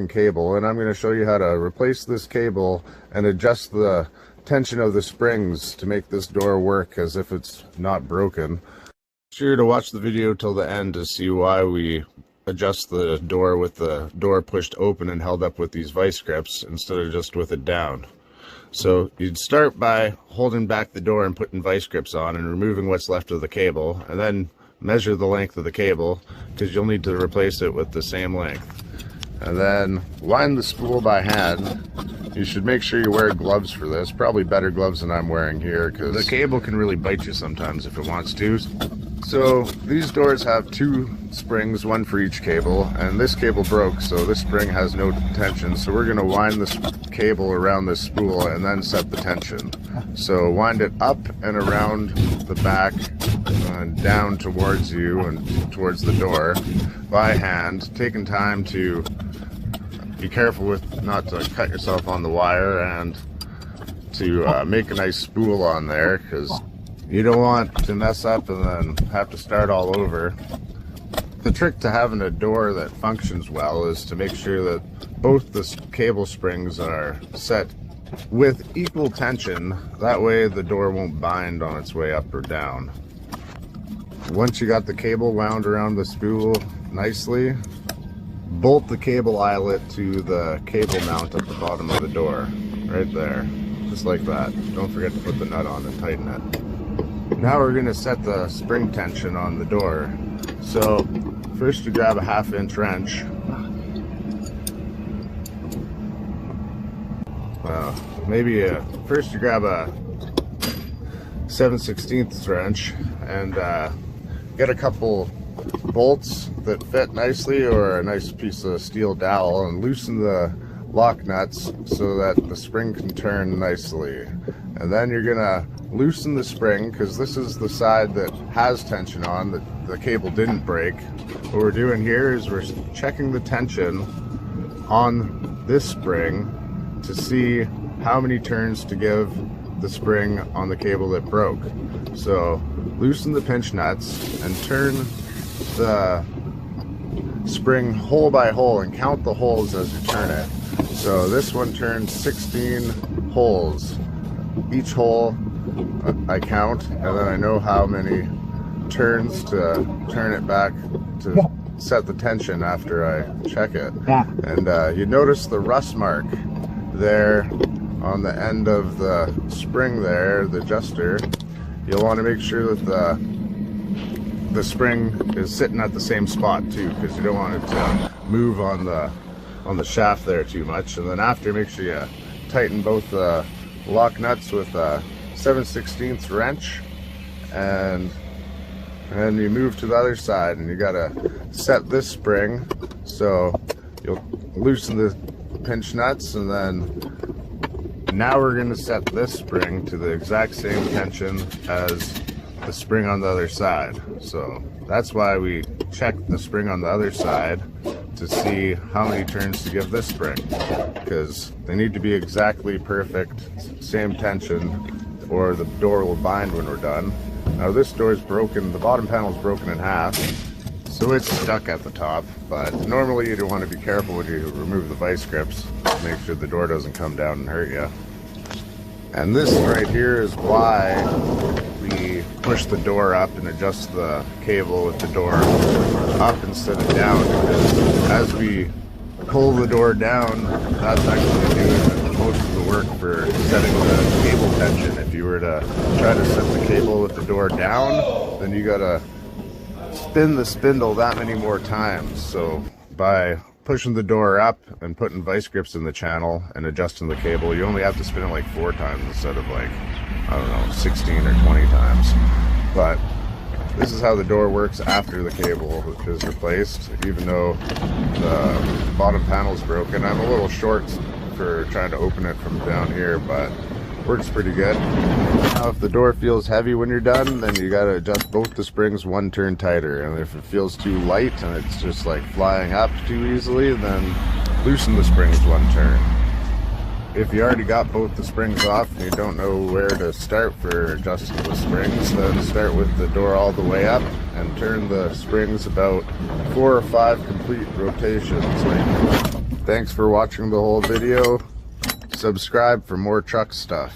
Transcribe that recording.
cable, and I'm going to show you how to replace this cable and adjust the tension of the springs to make this door work as if it's not broken. Be sure to watch the video till the end to see why we adjust the door with the door pushed open and held up with these vice grips instead of just with it down. So you'd start by holding back the door and putting vice grips on and removing what's left of the cable, and then measure the length of the cable because you'll need to replace it with the same length. And then wind the spool by hand. You should make sure you wear gloves for this, probably better gloves than I'm wearing here because the cable can really bite you sometimes if it wants to. So these doors have two springs, one for each cable, and this cable broke, so this spring has no tension. So we're going to wind this cable around this spool and then set the tension. So wind it up and around the back and down towards you and towards the door by hand, taking time to be careful with not to cut yourself on the wire and to make a nice spool on there, because you don't want to mess up and then have to start all over. The trick to having a door that functions well is to make sure that both the cable springs are set with equal tension. That way the door won't bind on its way up or down. Once you got the cable wound around the spool nicely, bolt the cable eyelet to the cable mount at the bottom of the door, right there, just like that. Don't forget to put the nut on and tighten it. Now we're going to set the spring tension on the door. So first you grab a 1/2 inch wrench. First you grab a 7/16 wrench and get a couple bolts that fit nicely or a nice piece of steel dowel and loosen the lock nuts so that the spring can turn nicely. And then you're gonna loosen the spring because this is the side that has tension on, that the cable didn't break. What we're doing here is we're checking the tension on this spring to see how many turns to give the spring on the cable that broke. So loosen the pinch nuts and turn the spring hole by hole and count the holes as you turn it. So this one turns 16 holes. Each hole I count, and then I know how many turns to turn it back to set the tension after I check it. And you notice the rust mark there on the end of the spring there, the adjuster. You'll want to make sure that the spring is sitting at the same spot too, because you don't want it to move on the shaft there too much. And then after, make sure you tighten both the lock nuts with a 7/16 wrench, and you move to the other side, and you gotta set this spring. So you'll loosen the pinch nuts, and then now we're going to set this spring to the exact same tension as the spring on the other side. So that's why we check the spring on the other side to see how many turns to give this spring, because they need to be exactly perfect, same tension, or the door will bind when we're done. Now this door is broken, the bottom panel is broken in half, so it's stuck at the top, but normally you want to be careful when you remove the vice grips to make sure the door doesn't come down and hurt you. And this right here is why we push the door up and adjust the cable with the door up instead of down, because as we pull the door down, that's actually doing most of the work for setting the cable tension. If you were to try to set the cable with the door down, then you gotta spin the spindle that many more times. So by pushing the door up and putting vice grips in the channel and adjusting the cable, you only have to spin it like 4 times instead of like, I don't know, 16 or 20 times. But this is how the door works after the cable is replaced, even though the bottom panel is broken. I'm a little short for trying to open it from down here, but works pretty good. Now if the door feels heavy when you're done, then you gotta adjust both the springs 1 turn tighter, and if it feels too light and it's just like flying up too easily, then loosen the springs 1 turn. If you already got both the springs off and you don't know where to start for adjusting the springs, then start with the door all the way up and turn the springs about 4 or 5 complete rotations, like Thanks for watching the whole video. Subscribe for more truck stuff.